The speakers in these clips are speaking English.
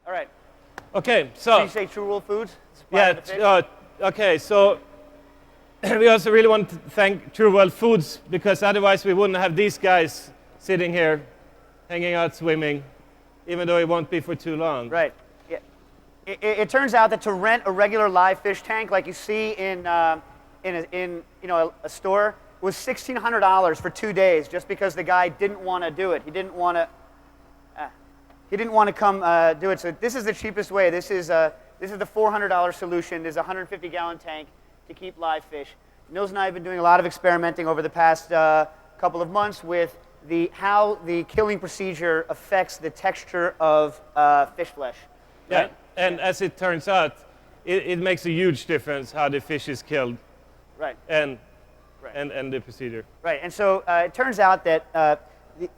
All right. Okay, So so you say True World Foods? yeah, okay, so we also really want to thank True World Foods, because otherwise we wouldn't have these guys sitting here, hanging out, swimming, even though it won't be for too long. Right. Yeah. It turns out that to rent a regular live fish tank, like you see in a store, was $1,600 for 2 days, just because the guy didn't want to do it. He didn't want to. He didn't want to come do it. So this is the cheapest way. This is the $400 solution. There's a 150-gallon tank to keep live fish. Nils and I have been doing a lot of experimenting over the past couple of months with how the killing procedure affects the texture of fish flesh. Yeah, Right? and as it turns out, it makes a huge difference how the fish is killed. Right. And Right. and the procedure. Right. And so it turns out that the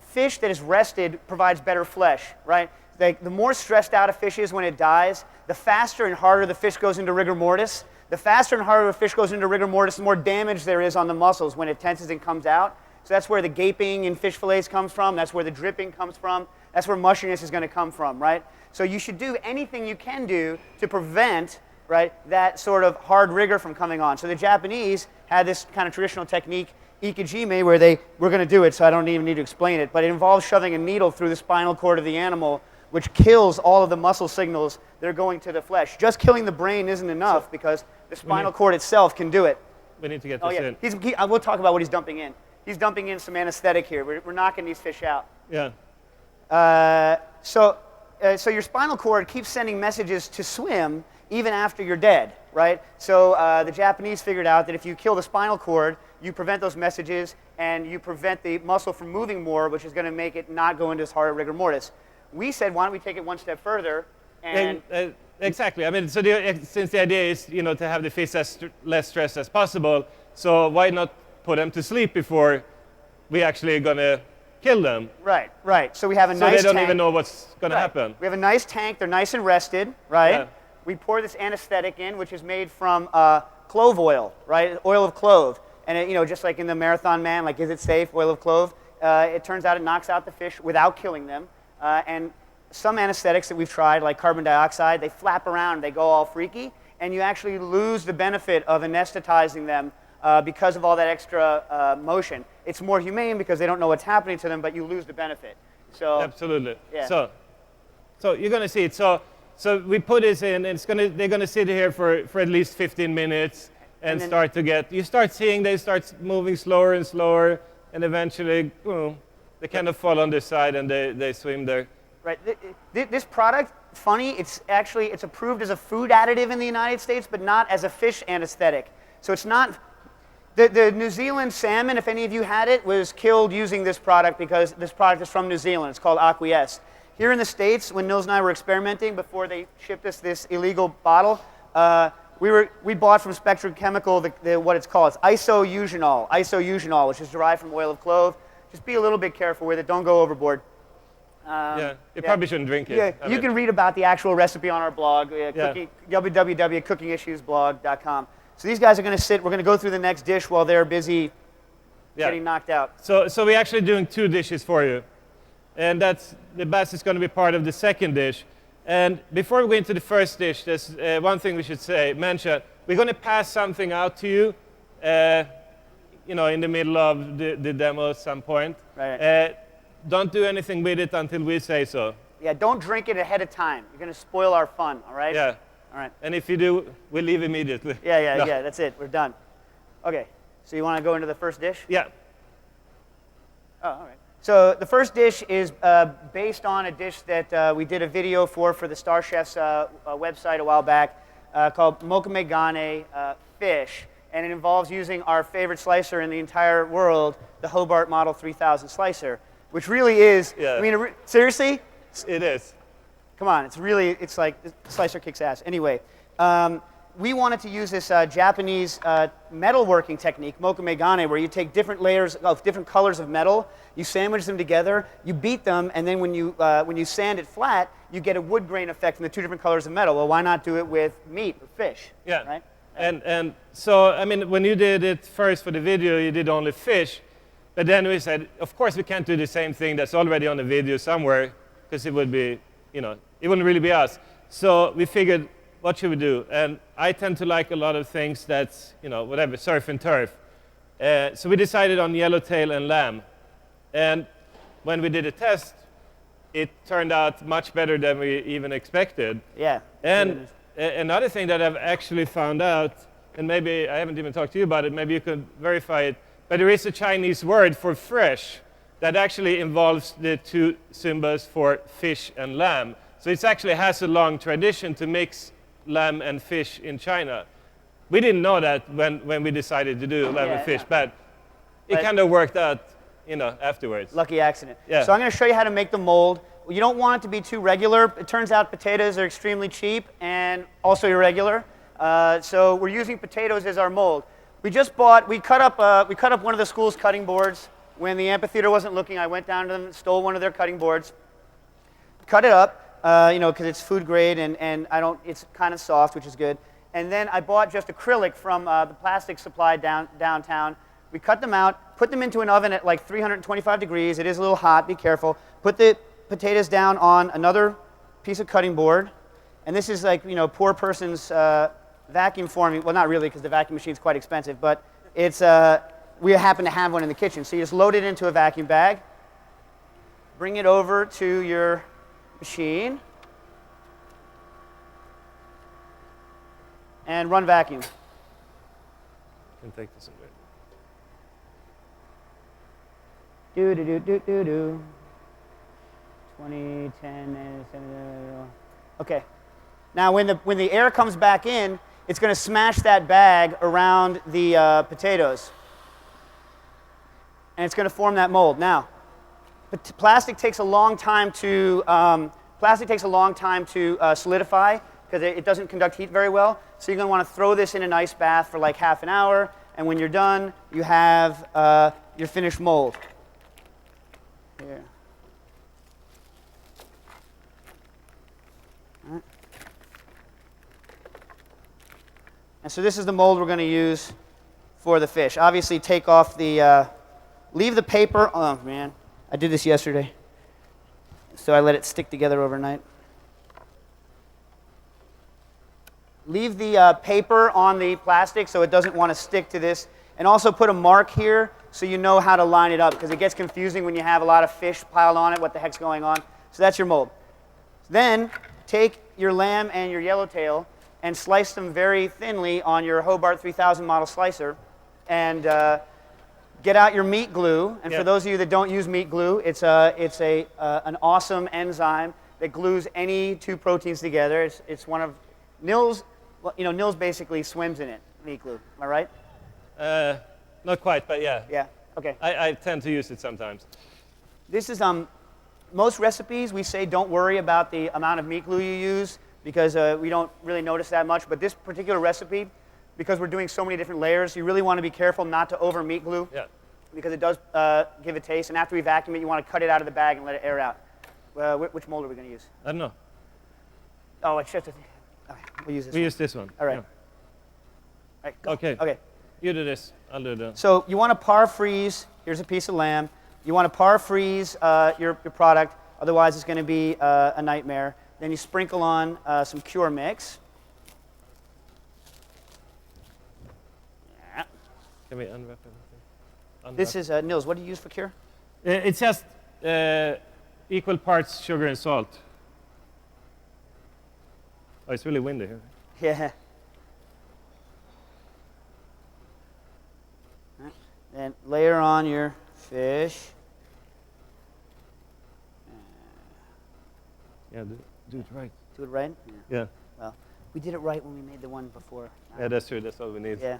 fish that is rested provides better flesh. Right. The more stressed out a fish is when it dies, the faster and harder the fish goes into rigor mortis. The faster and harder a fish goes into rigor mortis, the more damage there is on the muscles when it tenses and comes out. So that's where the gaping in fish fillets comes from. That's where the dripping comes from. That's where mushiness is going to come from, right? So you should do anything you can do to prevent, right, that sort of hard rigor from coming on. So the Japanese had this kind of traditional technique, Ikejime, where we're going to do it, so I don't even need to explain it, but it involves shoving a needle through the spinal cord of the animal, which kills all of the muscle signals that are going to the flesh. Just killing the brain isn't enough, because the spinal cord itself can do it. We need to get this in. We'll talk about what he's dumping in. He's dumping in some anesthetic here. We're knocking these fish out. Yeah. So your spinal cord keeps sending messages to swim even after you're dead, right? So the Japanese figured out that if you kill the spinal cord, you prevent those messages and you prevent the muscle from moving more, which is going to make it not go into this hard rigor mortis. We said, why don't we take it one step further? And exactly. I mean, so since the idea is, to have the fish as less stressed as possible, so why not put them to sleep before we actually going to kill them? Right, right. So we have a nice tank. So they don't tank. even know what's going to happen. We have a nice tank. They're nice and rested, right? Yeah. We pour this anesthetic in, which is made from clove oil, right? Oil of clove. And it, just like in the Marathon Man, like, is it safe? Oil of clove. It turns out it knocks out the fish without killing them. And some anesthetics that we've tried, like carbon dioxide, they flap around, they go all freaky, and you actually lose the benefit of anesthetizing them because of all that extra motion. It's more humane because they don't know what's happening to them, but you lose the benefit. So absolutely. Yeah. So you're going to see it. So we put this in, and they're going to sit here for at least 15 minutes and you start seeing they start moving slower and slower, and eventually they kind of fall on their side and they swim there. Right. This product, funny, it's approved as a food additive in the United States, but not as a fish anesthetic. So it's not. The New Zealand salmon, if any of you had it, was killed using this product because this product is from New Zealand. It's called Aqueous. Here in the States, when Nils and I were experimenting before they shipped us this illegal bottle, we bought from Spectrum Chemical what it's called. It's isoeugenol, which is derived from oil of clove. Just be a little bit careful with it. Don't go overboard. You probably shouldn't drink it. Yeah, you can read about the actual recipe on our blog, www.cookingissuesblog.com. So these guys are going to sit. We're going to go through the next dish while they're busy getting knocked out. So we're actually doing 2 dishes for you. And the bass is going to be part of the second dish. And before we go into the first dish, there's one thing we should mention. We're going to pass something out to you, in the middle of the demo at some point. Right. Don't do anything with it until we say so. Yeah, don't drink it ahead of time. You're going to spoil our fun, all right? Yeah. All right. And if you do, we'll leave immediately. Yeah, that's it. We're done. Okay, so you want to go into the first dish? Yeah. Oh, all right. So the first dish is based on a dish that we did a video for the StarChefs website a while back called Mokume Gane fish. And it involves using our favorite slicer in the entire world, the Hobart Model 3000 slicer, which really is, I mean, seriously? It is. Come on, it's like, the slicer kicks ass. Anyway, we wanted to use this Japanese metalworking technique, Mokume Gane, where you take different layers of different colors of metal, you sandwich them together, you beat them, and then when you sand it flat, you get a wood grain effect from the 2 different colors of metal. Well, why not do it with meat or fish? Yeah. Right? And so, I mean, when you did it first for the video, you did only fish. But then we said, of course, we can't do the same thing that's already on the video somewhere, because it would be it wouldn't really be us. So we figured, what should we do? And I tend to like a lot of things that's, whatever, surf and turf. So we decided on yellowtail and lamb. And when we did a test, it turned out much better than we even expected. Yeah. And another thing that I've actually found out, and maybe I haven't even talked to you about it, maybe you could verify it, but there is a Chinese word for fresh that actually involves the two symbols for fish and lamb. So it actually has a long tradition to mix lamb and fish in China. We didn't know that when we decided to do lamb and fish, but it kind of worked out, afterwards. Lucky accident. Yeah. So I'm going to show you how to make the mold. You don't want it to be too regular. It turns out potatoes are extremely cheap and also irregular. So we're using potatoes as our mold. We cut up one of the school's cutting boards. When the amphitheater wasn't looking, I went down to them, stole one of their cutting boards, cut it up, because it's food grade and it's kind of soft, which is good. And then I bought just acrylic from the plastic supply downtown. We cut them out, put them into an oven at like 325 degrees. It is a little hot, be careful. Put the potatoes down on another piece of cutting board. And this is like, poor person's vacuum forming. Well, not really, because the vacuum machine is quite expensive, but it's, we happen to have one in the kitchen. So you just load it into a vacuum bag, bring it over to your machine, and run vacuum. Can take this away. Do. 20, 10, 7, okay. Now when the air comes back in, it's going to smash that bag around the potatoes. And it's going to form that mold. Now, plastic takes a long time to solidify because it doesn't conduct heat very well. So you're going to want to throw this in an ice bath for like half an hour, and when you're done, you have your finished mold. Here. All right. And so this is the mold we're going to use for the fish. Obviously, take off the, leave the paper. Oh man, I did this yesterday. So I let it stick together overnight. Leave the paper on the plastic so it doesn't want to stick to this. And also put a mark here so you know how to line it up, because it gets confusing when you have a lot of fish piled on it, what the heck's going on. So that's your mold. Then take your lamb and your yellowtail and slice them very thinly on your Hobart 3000 model slicer. And get out your meat glue. And for those of you that don't use meat glue, it's an awesome enzyme that glues any two proteins together. It's one of Nils. Nils basically swims in it. Meat glue. Am I right? Not quite, but yeah. Yeah. Okay. I tend to use it sometimes. This is most recipes we say don't worry about the amount of meat glue you use because we don't really notice that much. But this particular recipe, because we're doing so many different layers, you really want to be careful not to over meat glue. Yeah. Because it does give a taste. And after we vacuum it, you want to cut it out of the bag and let it air out. Which mold are we going to use? I don't know. Oh, it's just. Okay, we'll use this. We use this one. All right. Yeah. All right. Go. Okay. Okay. You do this. I'll do that. So you want to par freeze. Here's a piece of lamb. You want to par freeze your product. Otherwise, it's going to be a nightmare. Then you sprinkle on some cure mix. Yeah. Can we unwrap everything? This is Nils. What do you use for cure? It's just equal parts sugar and salt. Oh, it's really windy here. Yeah. Then layer on your fish. Yeah, do it right. Do it right? Yeah. Well, we did it right when we made the one before. Yeah, that's true. That's all we need. Yeah.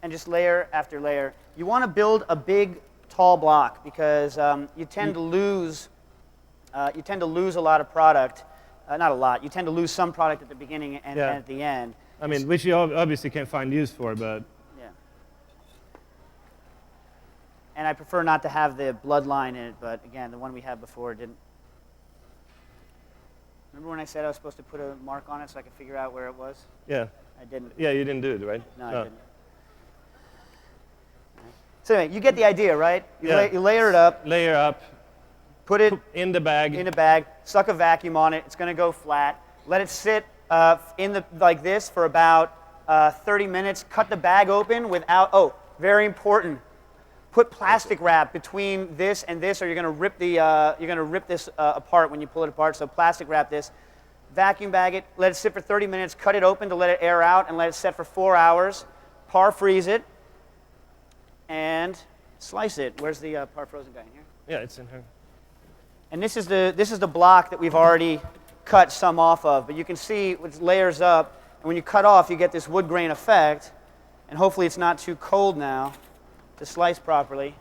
And just layer after layer. You want to build a big, tall block because you tend to lose. You tend to lose a lot of product. Not a lot. You tend to lose some product at the beginning and at the end. I mean, which you obviously can find use for, but. Yeah. And I prefer not to have the bloodline in it, but again, the one we had before didn't. Remember when I said I was supposed to put a mark on it so I could figure out where it was? Yeah. I didn't. Yeah, you didn't do it, right? No, I didn't. So anyway, you get the idea, right? You layer it up. Layer up. Put it in the bag. In a bag. Suck a vacuum on it. It's going to go flat. Let it sit like this for about 30 minutes. Cut the bag open without. Oh, very important. Put plastic wrap between this and this, or you're going to rip this apart when you pull it apart. So plastic wrap this. Vacuum bag it. Let it sit for 30 minutes. Cut it open to let it air out, and let it set for 4 hours. Par freeze it, and slice it. Where's the par frozen guy in here? Yeah, it's in here. And this is the block that we've already cut some off of, but you can see it layers up, and when you cut off, you get this wood grain effect, and hopefully it's not too cold now to slice properly.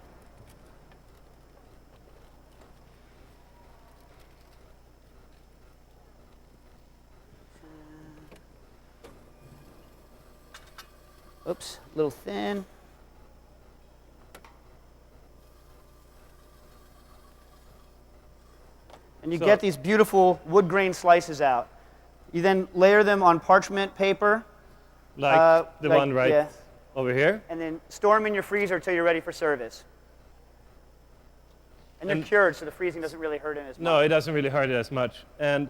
Oops, a little thin. And you get these beautiful wood grain slices out. You then layer them on parchment paper. Like the one right over here. And then store them in your freezer until you're ready for service. And they're cured, so the freezing doesn't really hurt it as much. No, it doesn't really hurt it as much. And,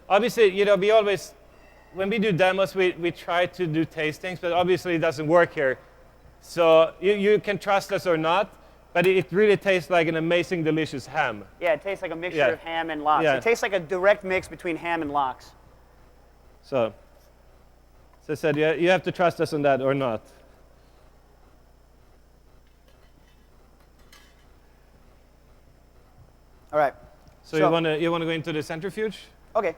obviously, we always, when we do demos, we try to do tastings, but obviously it doesn't work here. So you can trust us or not, but it really tastes like an amazing, delicious ham. Yeah, it tastes like a mixture of ham and lox. It tastes like a direct mix between ham and lox. So I said, you have to trust us on that or not. All right. So you want to go into the centrifuge? Okay.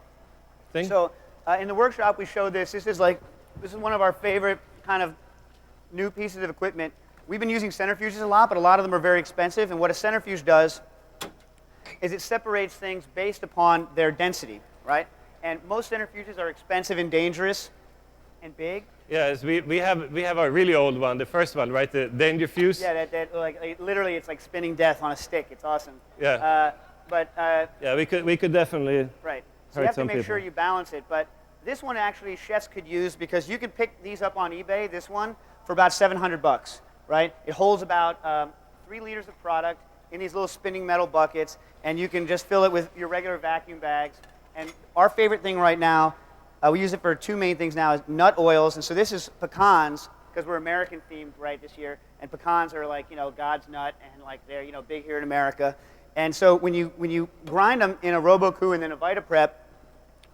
Thing? So in the workshop we showed this. This is one of our favorite kind of new pieces of equipment. We've been using centrifuges a lot, but a lot of them are very expensive. And what a centrifuge does is it separates things based upon their density, right? And most centrifuges are expensive and dangerous and big. Yes, we have a really old one, the first one, right? The Dangerfuse. Yeah, that literally it's like spinning death on a stick. It's awesome. Yeah. Yeah, we could definitely. Right. So you have to make sure you balance it. But this one actually chefs could use because you can pick these up on eBay. This one for about $700, right? It holds about 3 liters of product in these little spinning metal buckets, and you can just fill it with your regular vacuum bags. And our favorite thing right now, we use it for 2 main things now, is nut oils. And so this is pecans, because we're American themed right this year, and pecans are like God's nut, and like they're big here in America. And so when you grind them in a RoboCoo and then a VitaPrep,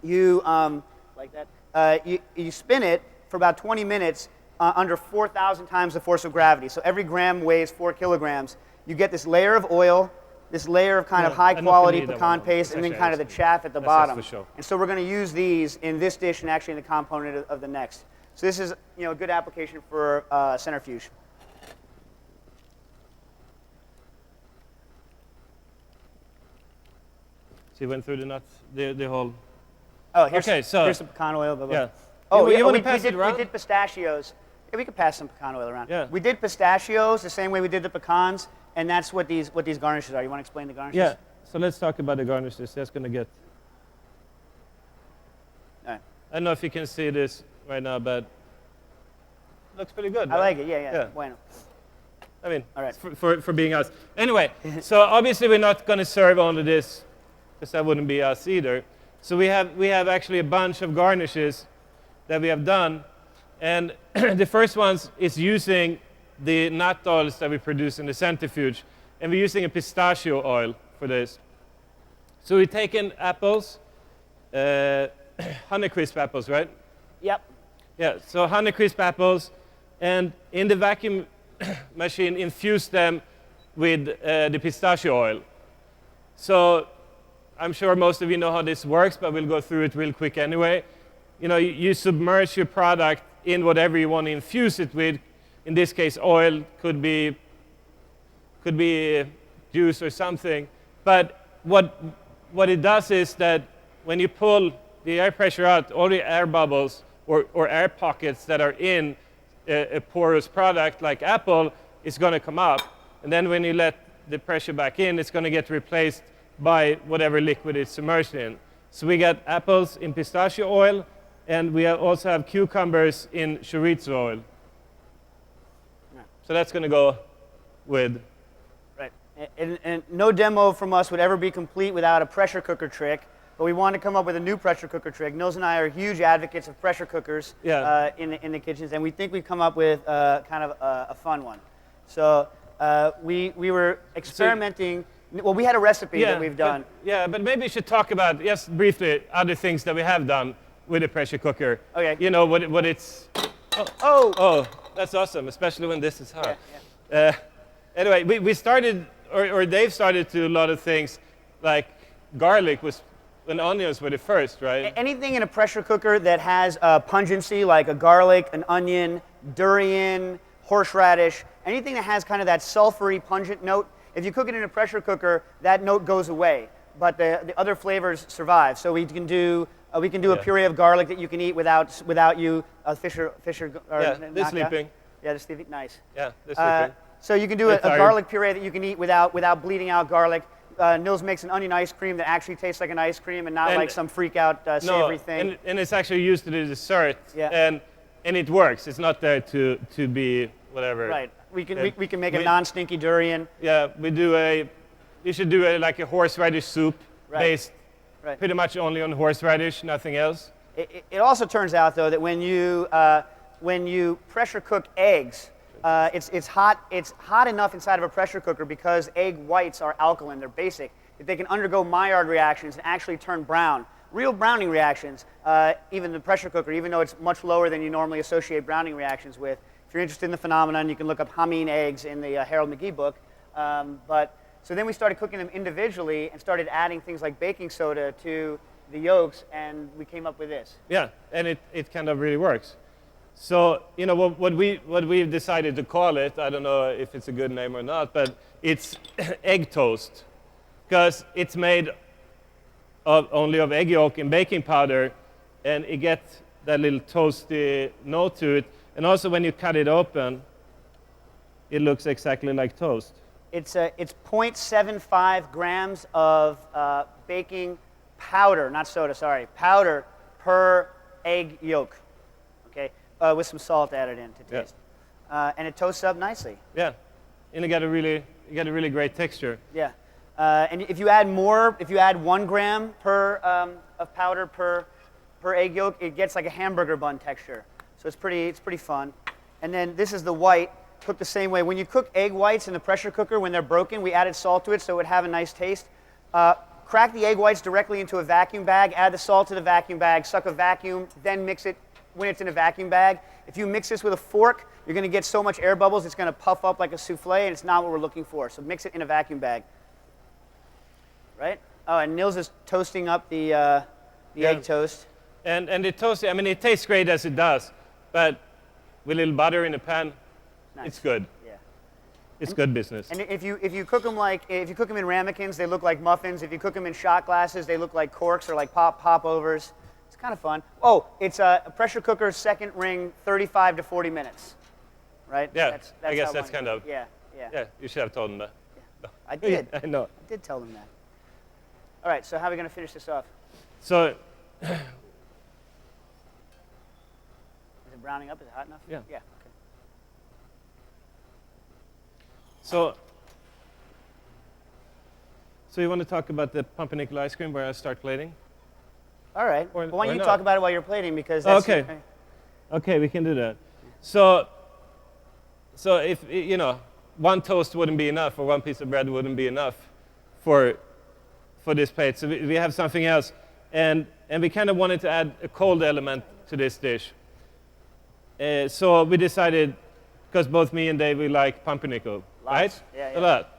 you like that, you spin it for about 20 minutes under 4,000 times the force of gravity. So every gram weighs 4 kilograms. You get this layer of oil, this layer of kind of high quality pecan paste, and then kind of the chaff at the bottom. And so we're going to use these in this dish and actually in the component of the next. So this is a good application for centrifuge. So you went through the nuts, the whole. Oh, here's some pecan oil. Blah, blah. Yeah. Oh, you want to pass it around? We did pistachios. Yeah, we could pass some pecan oil around. Yeah. We did pistachios the same way we did the pecans, and that's what these garnishes are. You want to explain the garnishes? Yeah. So let's talk about the garnishes. That's going to get. All right. I don't know if you can see this right now, but it looks pretty good. I like it. Yeah. Bueno. I mean, all right. for being us. Anyway, so obviously we're not going to serve only this, because that wouldn't be us either. So we have actually a bunch of garnishes that we have done, and the first one is using the nut oils that we produce in the centrifuge, and we're using a pistachio oil for this. So we've taken apples, Honeycrisp apples, right? Yep. Yeah. So Honeycrisp apples, and in the vacuum machine infuse them with the pistachio oil. So I'm sure most of you know how this works, but we'll go through it real quick anyway. You submerge your product in whatever you want to infuse it with. In this case, oil, could be juice or something. But what it does is that when you pull the air pressure out, all the air bubbles or air pockets that are in a porous product like apple is going to come up. And then when you let the pressure back in, it's going to get replaced by whatever liquid it's submerged in. So we got apples in pistachio oil, and we also have cucumbers in chorizo oil. So that's going to go with And no demo from us would ever be complete without a pressure cooker trick. But we wanted to come up with a new pressure cooker trick. Nils and I are huge advocates of pressure cookers in the kitchens, and we think we've come up with kind of a fun one. So we were experimenting. Well, we had a recipe that we've done. But maybe you should talk about, just briefly, other things that we have done with a pressure cooker. Okay. You know, what it's... Oh, that's awesome, especially when this is hot. Anyway, we started, or Dave started to do a lot of things, like garlic and onions were the first, right? Anything in a pressure cooker that has pungency, like a garlic, an onion, durian, horseradish, anything that has kind of that sulfury, pungent note, if you cook it in a pressure cooker, that note goes away, but the other flavors survive. So we can do a puree of garlic that you can eat without you Fisher or they're sleeping. Yeah, they're sleeping. Nice. Yeah, they're sleeping. So you can do a garlic puree that you can eat without bleeding out garlic. Nils makes an onion ice cream that actually tastes like an ice cream and not like some freak out savory thing. And it's actually used as a dessert. Yeah. And it works. It's not there to be whatever. Right. We can make a non-stinky durian. Yeah, you should do like a horseradish soup based pretty much only on horseradish, nothing else. It also turns out though that when you pressure cook eggs, it's hot enough inside of a pressure cooker because egg whites are alkaline, they're basic, that they can undergo Maillard reactions and actually turn brown. Real browning reactions, even in the pressure cooker, even though it's much lower than you normally associate browning reactions with. If you're interested in the phenomenon, you can look up Hameen eggs in the Harold McGee book. So then we started cooking them individually and started adding things like baking soda to the yolks, and we came up with this. Yeah, and it kind of really works. So, you know, what we've decided to call it, I don't know if it's a good name or not, but it's egg toast, because it's made only of egg yolk and baking powder, and it gets that little toasty note to it. And also when you cut it open, it looks exactly like toast. It's 0.75 grams of baking powder, not soda, sorry, powder per egg yolk, okay, with some salt added in to taste. And it toasts up nicely. Yeah, and you get a really great texture. Yeah, and if you add 1 gram of powder per egg yolk, it gets like a hamburger bun texture. So it's pretty fun. And then this is the white, cooked the same way. When you cook egg whites in the pressure cooker, when they're broken, we added salt to it so it would have a nice taste. Crack the egg whites directly into a vacuum bag, add the salt to the vacuum bag, suck a vacuum, then mix it when it's in a vacuum bag. If you mix this with a fork, you're going to get so much air bubbles, it's going to puff up like a souffle, and it's not what we're looking for. So mix it in a vacuum bag. Right? Oh, and Nils is toasting up the egg toast. And the toast, I mean, it tastes great as it does, but with a little butter in the pan, it's good. Yeah. It's good business. And if you cook them in ramekins, they look like muffins. If you cook them in shot glasses, they look like corks or like popovers. It's kind of fun. Oh, it's a pressure cooker, second ring, 35 to 40 minutes. Right? Yeah, I guess that's kind of. Yeah. Yeah, you should have told them that. Yeah. I did. I know. I did tell them that. All right, so how are we going to finish this off? So. Is it browning up? Is it hot enough? Yeah. Yeah. Okay. So you want to talk about the pumpernickel ice cream where I start plating? All right. Well, why don't you talk about it while you're plating, because that's okay. Okay, we can do that. So if you know, one toast wouldn't be enough, or one piece of bread wouldn't be enough for this plate. So we have something else, and we kind of wanted to add a cold element to this dish. So we decided, because both me and Dave, we like pumpernickel, right? Yeah. A lot.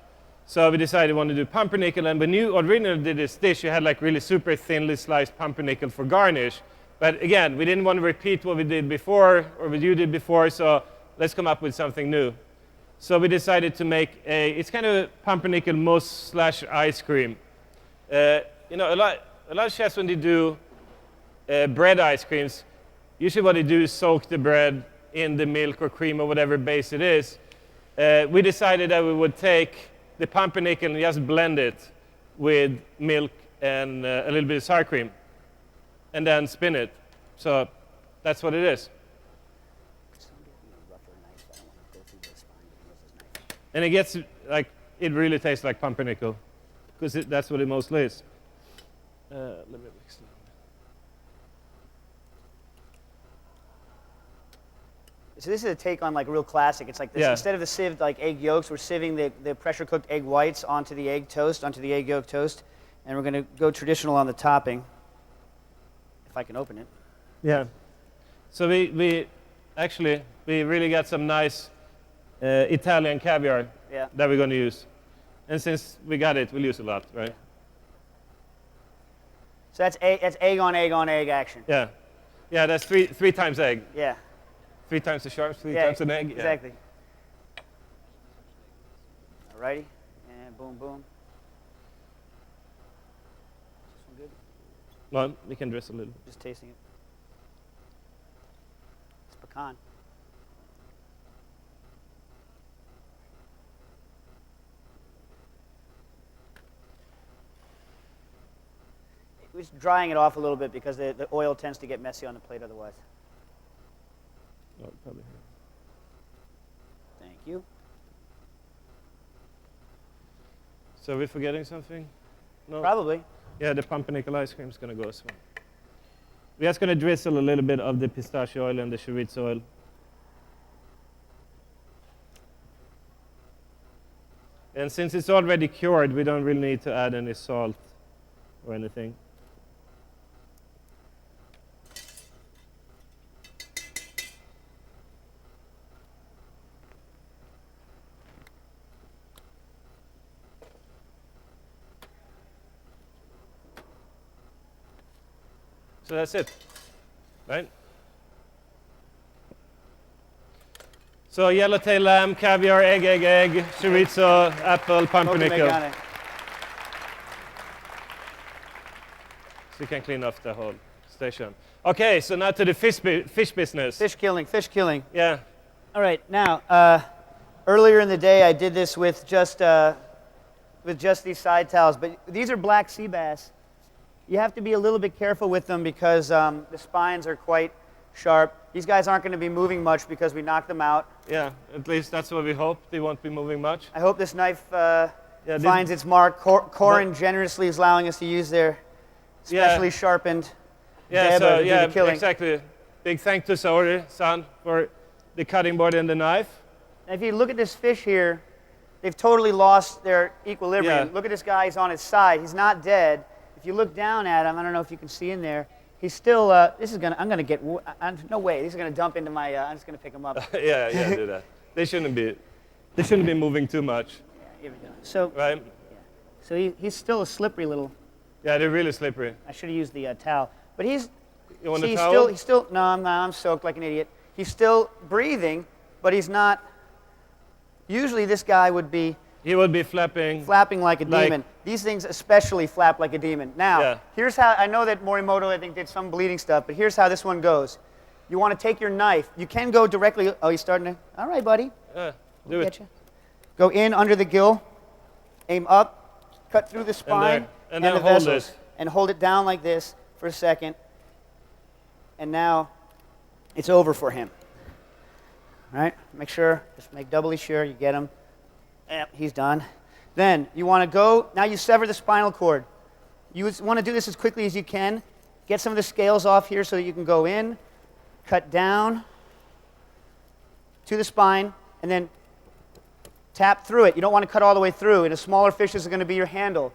So we decided we wanted to do pumpernickel, and when you originally did this dish, you had like really super thinly sliced pumpernickel for garnish. But again, we didn't want to repeat what we did before, or what you did before, so let's come up with something new. So we decided to make it's kind of a pumpernickel mousse / ice cream. You know, a lot of chefs, when they do bread ice creams, usually what they do is soak the bread in the milk or cream or whatever base it is. We decided that we would take the pumpernickel and just blend it with milk and a little bit of sour cream, and then spin it. So that's what it is. And it gets like it really tastes like pumpernickel, because that's what it mostly is. Let me mix it. So this is a take on like real classic. It's like this, instead of the sieved like egg yolks, we're sieving the pressure cooked egg whites onto the egg toast, onto the egg yolk toast, and we're going to go traditional on the topping. If I can open it. Yeah. So we really got some nice Italian caviar that we're going to use, and since we got it, we'll use a lot, right? So that's egg on egg action. Yeah. Yeah, that's three times egg. Yeah. 3 times the sharp, 3 times an egg. Exactly. Alrighty, and boom, boom. Is this one good? Well, we can dress a little. Just tasting it. It's pecan. We're just drying it off a little bit because the oil tends to get messy on the plate otherwise. Oh, probably. Thank you. So are we forgetting something? No? Probably. Yeah, the pumpernickel ice cream is going to go as well. We're just going to drizzle a little bit of the pistachio oil and the chorizo oil. And since it's already cured, we don't really need to add any salt or anything. So that's it, right? So yellowtail lamb, caviar, egg, chorizo, apple, pumpernickel. Mokume Gane. So you can clean off the whole station. Okay, so now to the fish business. Fish killing. Yeah. All right, now, earlier in the day I did this with just these side towels, but these are black sea bass. You have to be a little bit careful with them because the spines are quite sharp. These guys aren't going to be moving much because we knocked them out. Yeah, at least that's what we hope. They won't be moving much. I hope this knife finds its mark. Corin generously is allowing us to use their specially sharpened deba to do the killing. Exactly. Big thank to Saori-san for the cutting board and the knife. And if you look at this fish here, they've totally lost their equilibrium. Yeah. Look at this guy, he's on his side. He's not dead. If you look down at him, I don't know if you can see in there, he's still, I'm going to get, no way, these are going to dump into my, I'm just going to pick him up. yeah, do that. They shouldn't be moving too much. Yeah, here we go. So, right? Yeah. So he's still a slippery little. Yeah, they're really slippery. I should have used the towel. But he's, you want see, the towel? he's still, no, I'm soaked like an idiot. He's still breathing, but he's not, usually this guy would be, he would be flapping like a demon. These things especially flap like a demon. Now, here's how, I know that Morimoto, I think, did some bleeding stuff, but here's how this one goes. You want to take your knife. You can go directly, oh, he's starting to, all right, buddy. Do it. You. Go in under the gill, aim up, cut through the spine and the hold vessels, it. and hold it down like this for a second. And now it's over for him. All right, just make doubly sure you get him. Yep, he's done. Then you want to go, now you sever the spinal cord. You want to do this as quickly as you can. Get some of the scales off here so that you can go in, cut down to the spine, and then tap through it. You don't want to cut all the way through. In a smaller fish, this is going to be your handle.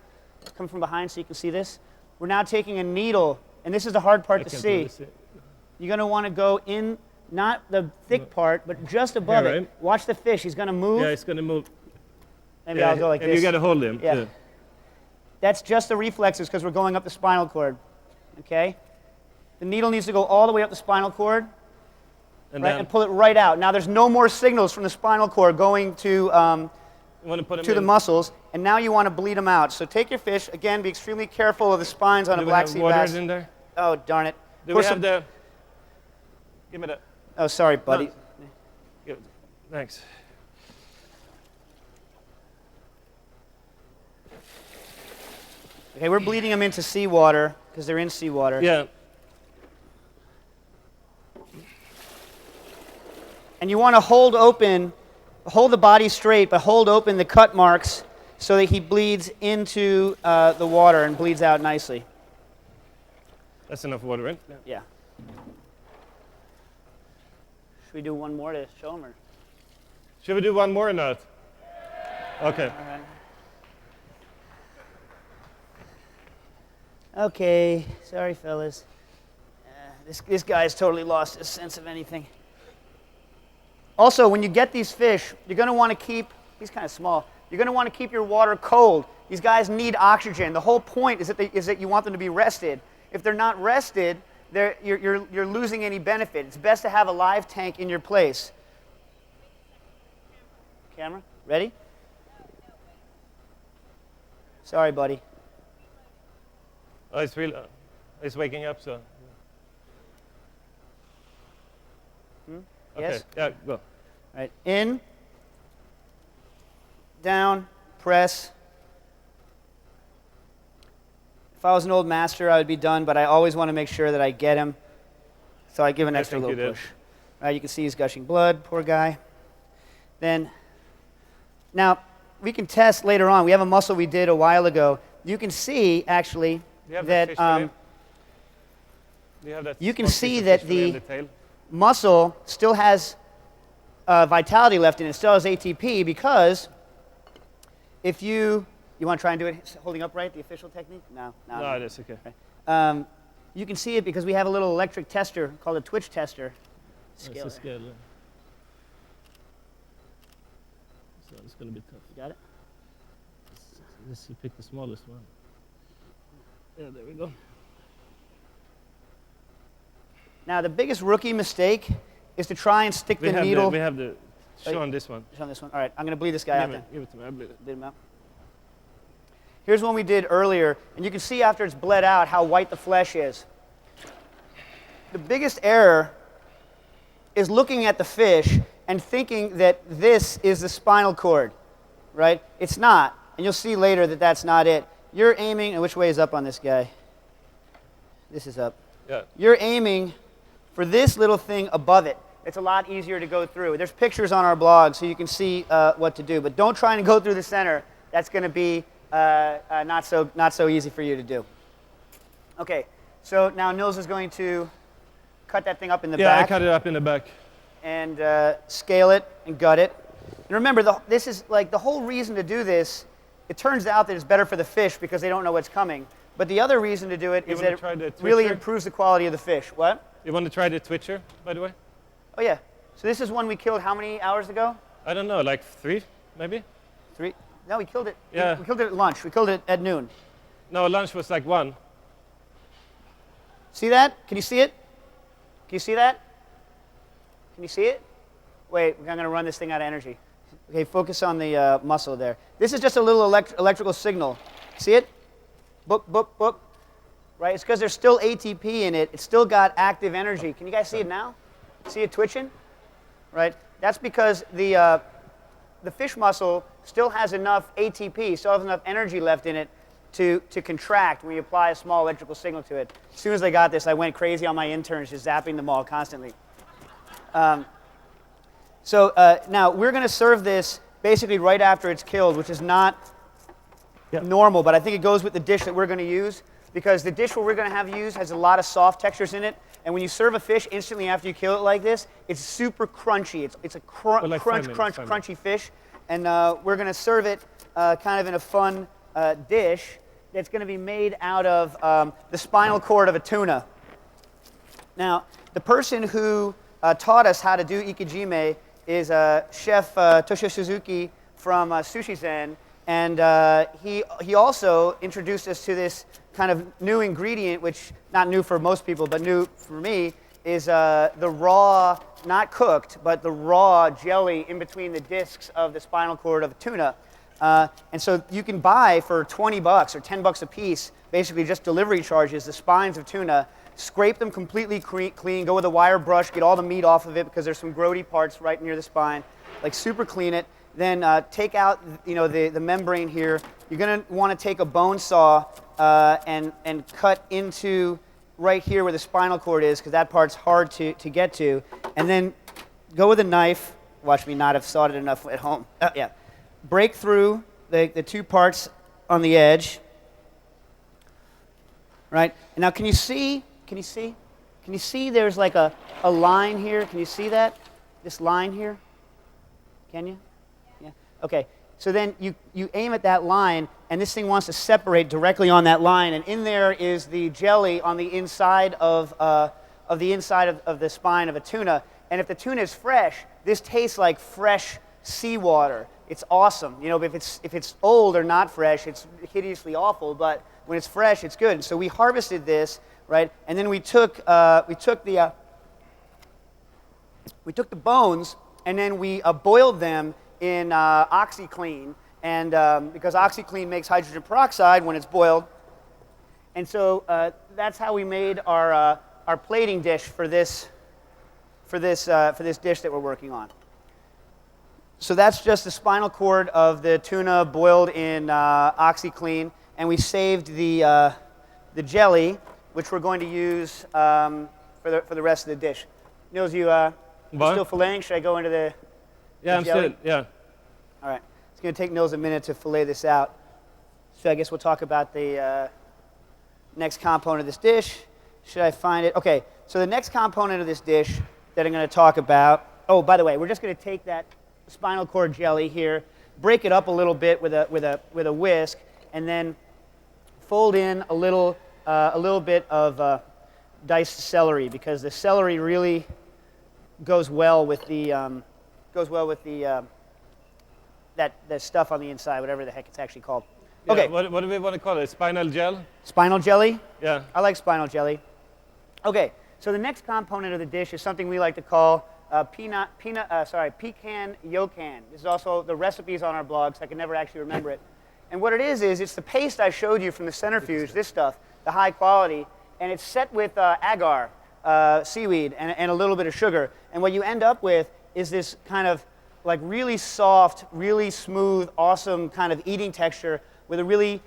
Come from behind so you can see this. We're now taking a needle, and this is the hard part to see. You're going to want to go in, not the thick part, but just above it. Watch the fish. He's going to move. Yeah, he's going to move. Maybe I'll go like this. And you got to hold him. Yeah. That's just the reflexes because we're going up the spinal cord. Okay? The needle needs to go all the way up the spinal cord and pull it right out. Now there's no more signals from the spinal cord going to the muscles, and now you want to bleed them out. So take your fish. Again, be extremely careful of the spines on a black sea bass. Do we have water in there? Oh, darn it. Do we have the... Give me that. Oh, sorry, buddy. No. Thanks. Okay, we're bleeding them into seawater because they're in seawater. Yeah. And you want to hold the body straight, but hold open the cut marks so that he bleeds into the water and bleeds out nicely. That's enough water, right? Yeah. Should we do one more to show him? Or? Should we do one more or not? Okay. All right. Okay, sorry fellas. This guy's totally lost his sense of anything. Also, when you get these fish, you're going to want to keep, he's kind of small, you're going to want to keep your water cold. These guys need oxygen. The whole point is that you want them to be rested. If they're not rested, you're losing any benefit. It's best to have a live tank in your place. Camera, ready? Sorry, buddy. Oh, it's real. It's waking up, so. Okay. Yes? Yeah, go. All right, in, down, press. If I was an old master, I would be done, but I always want to make sure that I get him. So I give an extra little push. All right, you can see he's gushing blood, poor guy. Then, now, we can test later on. We have a muscle we did a while ago. You can see, actually, that you can see that the muscle still has vitality left in it. It still has ATP because if you want to try and do it holding upright, the official technique? No, that's okay. Okay. You can see it because we have a little electric tester called a twitch tester. Scale. So it's going to be tough. You got it? Let's pick the smallest one. Yeah, there we go. Now, the biggest rookie mistake is to try and stick the needle. We have the show on this one. Show on this one. All right, I'm going to bleed this guy out then. Give it to me. I bleed it. Bleed him out. Here's one we did earlier, and you can see after it's bled out how white the flesh is. The biggest error is looking at the fish and thinking that this is the spinal cord, right? It's not, and you'll see later that that's not it. You're aiming, and which way is up on this guy? This is up. Yeah. You're aiming for this little thing above it. It's a lot easier to go through. There's pictures on our blog so you can see what to do, but don't try and go through the center. That's going to be not so easy for you to do. Okay, so now Nils is going to cut that thing up in the back. Yeah, I cut it up in the back. And scale it and gut it. And remember, this is like the whole reason to do this. It turns out that it's better for the fish because they don't know what's coming. But the other reason to do it is that it really improves the quality of the fish. What? You want to try the twitcher, by the way? Oh, yeah. So this is one we killed how many hours ago? I don't know, like 3, maybe? 3? No, we killed it. Yeah. We killed it at lunch. We killed it at noon. No, lunch was like 1. See that? Can you see it? Can you see that? Can you see it? Wait, I'm going to run this thing out of energy. Okay, focus on the muscle there. This is just a little electrical signal. See it? Boop, boop, boop. Right? It's because there's still ATP in it. It's still got active energy. Can you guys see it now? See it twitching? Right? That's because the fish muscle still has enough ATP, still has enough energy left in it to contract when you apply a small electrical signal to it. As soon as I got this, I went crazy on my interns, just zapping them all constantly. So now we're going to serve this basically right after it's killed, which is not normal, but I think it goes with the dish that we're going to use because the dish we're going to have used has a lot of soft textures in it. And when you serve a fish instantly after you kill it like this, it's super crunchy. It's a crunchy fish. And we're going to serve it kind of in a fun dish that's going to be made out of the spinal cord of a tuna. Now, the person who taught us how to do Ikejime is Chef Toshio Suzuki from Sushi Zen. And he also introduced us to this kind of new ingredient, which not new for most people, but new for me, is the raw, not cooked, but the raw jelly in between the discs of the spinal cord of a tuna. And so you can buy for $20 or $10 a piece, basically just delivery charges, the spines of tuna, scrape them completely clean, go with a wire brush, get all the meat off of it because there's some grody parts right near the spine, like super clean it. Then take out the membrane here. You're going to want to take a bone saw and cut into right here where the spinal cord is because that part's hard to get to. And then go with a knife. Watch me not have sawed it enough at home. Break through the two parts on the edge. Right? And now can you see there's like a line here? Can you see that? This line here? Can you? Yeah. Okay. So then you aim at that line, and this thing wants to separate directly on that line, and in there is the jelly on the inside of the spine of a tuna. And if the tuna is fresh, this tastes like fresh seawater. It's awesome. You know, if it's old or not fresh, it's hideously awful. But when it's fresh, it's good. And so we harvested this, right? And then we took the bones, and then we boiled them in OxiClean, and because OxiClean makes hydrogen peroxide when it's boiled, and so that's how we made our plating dish for this dish that we're working on. So that's just the spinal cord of the tuna boiled in OxiClean, and we saved the jelly, which we're going to use for the rest of the dish. Nils, you still filleting? Should I go into the Yeah, I'm jelly? still, yeah. All right. It's going to take Nils a minute to fillet this out. So I guess we'll talk about the next component of this dish. Should I find it? Okay, so the next component of this dish that I'm going to talk about, oh, by the way, we're just going to take that spinal cord jelly here, break it up a little bit with a whisk, and then fold in a little bit of diced celery, because the celery really goes well with the that stuff on the inside, whatever the heck it's actually called. Yeah, Okay. what do we want to call it? Spinal gel? Spinal jelly? Yeah. I like spinal jelly. Okay, so the next component of the dish is something we like to call pecan yokan. This is also the recipes on our blog, so I can never actually remember it. And what it is it's the paste I showed you from the Centrifuge, this stuff, the high quality, and it's set with agar, seaweed, and a little bit of sugar. And what you end up with is this kind of like really soft, really smooth, awesome kind of eating texture with a really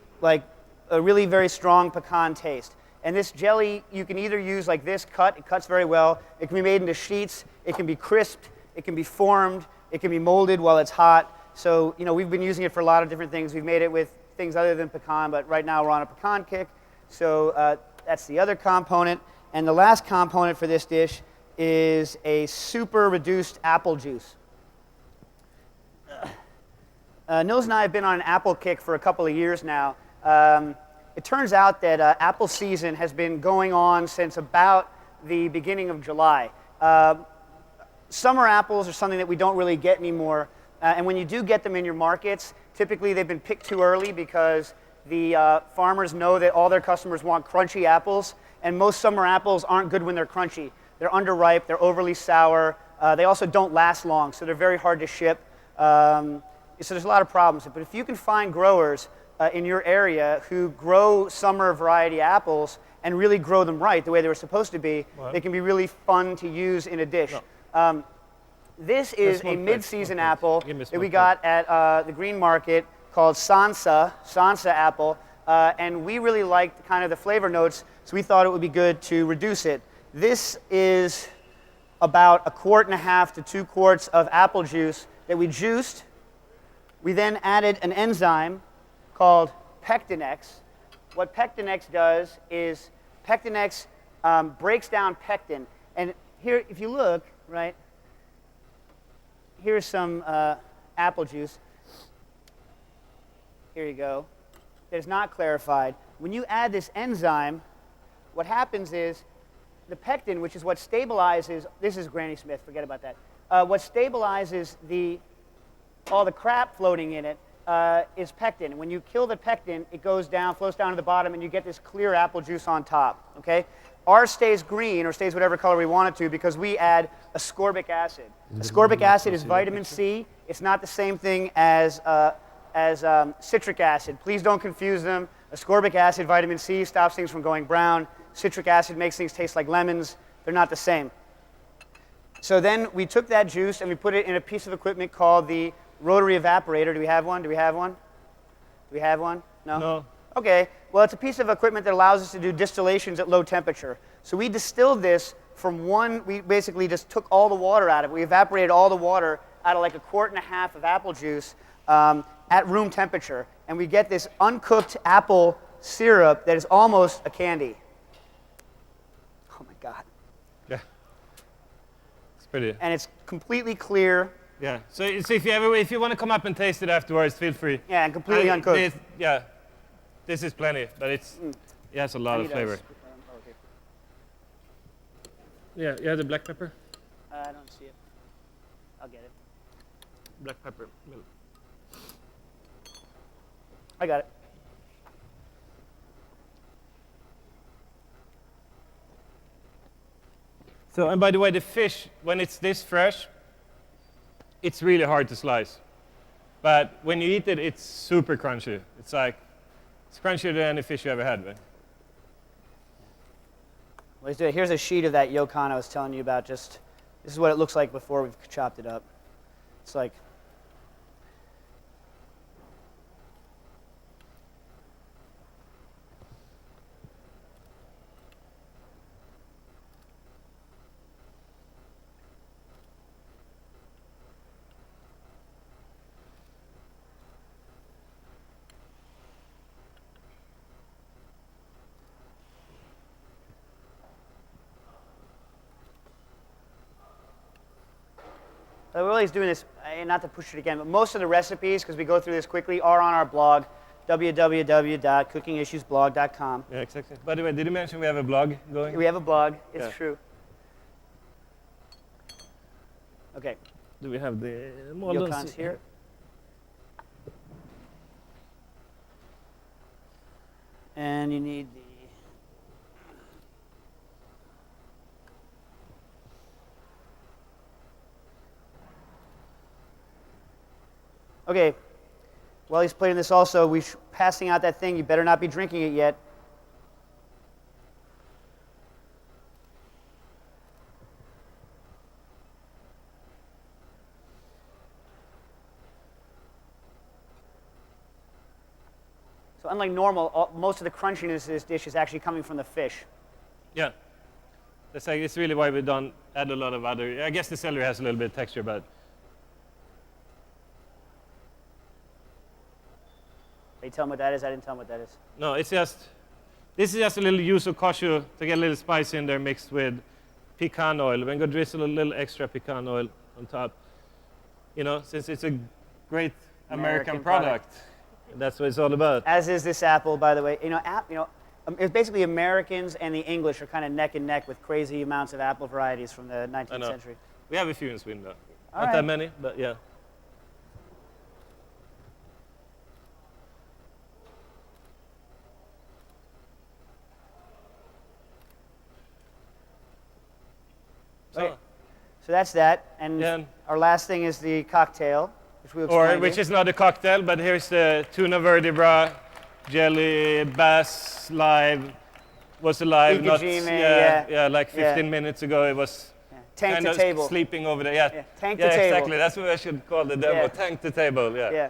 very strong pecan taste. And this jelly, you can either use like this cut, it cuts very well. It can be made into sheets, it can be crisped, it can be formed, it can be molded while it's hot. So, you know, we've been using it for a lot of different things. We've made it with things other than pecan, but right now we're on a pecan kick. So that's the other component. And the last component for this dish is a super reduced apple juice. Nils and I have been on an apple kick for a couple of years now. It turns out that apple season has been going on since about the beginning of July. Summer apples are something that we don't really get anymore. And when you do get them in your markets, typically they've been picked too early because the farmers know that all their customers want crunchy apples. And most summer apples aren't good when they're crunchy. They're underripe, they're overly sour. They also don't last long, so they're very hard to ship. So there's a lot of problems. But if you can find growers in your area who grow summer variety apples and really grow them right, the way they were supposed to be, they can be really fun to use in a dish. No. This is a mid-season apple that we got at the green market called Sansa apple, and we really liked kind of the flavor notes, so we thought it would be good to reduce it. This is about 1.5 to 2 quarts of apple juice that we juiced. We then added an enzyme called Pectinex. What Pectinex does is Pectinex breaks down pectin. And here, if you look, right, here's some apple juice. Here you go. That is not clarified. When you add this enzyme, what happens is the pectin, which is what stabilizes, this is Granny Smith, forget about that. What stabilizes all the crap floating in it is pectin. And when you kill the pectin, it goes down, flows down to the bottom, and you get this clear apple juice on top, okay? Ours stays green, or stays whatever color we want it to, because we add ascorbic acid. Ascorbic acid is vitamin C. It's not the same thing as citric acid. Please don't confuse them. Ascorbic acid, vitamin C, stops things from going brown. Citric acid makes things taste like lemons. They're not the same. So then we took that juice and we put it in a piece of equipment called the rotary evaporator. Do we have one? Do we have one? Do we have one? No? No. Okay. Well, it's a piece of equipment that allows us to do distillations at low temperature. So we distilled this from we basically just took all the water out of it. We evaporated all the water out of like 1.5 quarts of apple juice. at room temperature, and we get this uncooked apple syrup that is almost a candy. Oh my God. Yeah. It's pretty. And it's completely clear. Yeah. So if you want to come up and taste it afterwards, feel free. Yeah, and completely uncooked. This is plenty, but it has a lot of flavor. Yeah, you have the black pepper? I don't see it. I'll get it. Black pepper milk. I got it. So, and by the way, the fish, when it's this fresh, it's really hard to slice. But when you eat it, it's super crunchy. It's crunchier than any fish you ever had, man. Let's do it. Here's a sheet of that yokan I was telling you about. This is what it looks like before we've chopped it up. It's like, we're always doing this, not to push it again, but most of the recipes, because we go through this quickly, are on our blog, www.cookingissuesblog.com. Yeah, exactly. By the way, did you mention we have a blog going? We have a blog. It's true. Okay. Do we have the yokans here? And you need the... Okay, while he's playing this also, we're passing out that thing. You better not be drinking it yet. So unlike normal, most of the crunchiness of this dish is actually coming from the fish. Yeah. It's really why we don't add a lot of other, I guess the celery has a little bit of texture, but You tell them what that is? I didn't tell them what that is. no, this is just a little yuzu koshu to get a little spice in there mixed with pecan oil. We're going to drizzle a little extra pecan oil on top. You know, since it's a great American product. That's what it's all about. As is this apple, by the way. It's basically Americans and the English are kind of neck and neck with crazy amounts of apple varieties from the 19th century. We have a few in Sweden, though. All Not that many, but yeah. So that's that, and our last thing is the cocktail, which we'll explain. Which is not a cocktail, but here's the tuna vertebrae, jelly, bass, live, was alive. Ikejime, like 15 minutes ago it was tank to table. Sleeping over there. Yeah, tank to table. Exactly. That's what I should call the demo. Tank to table. Yeah.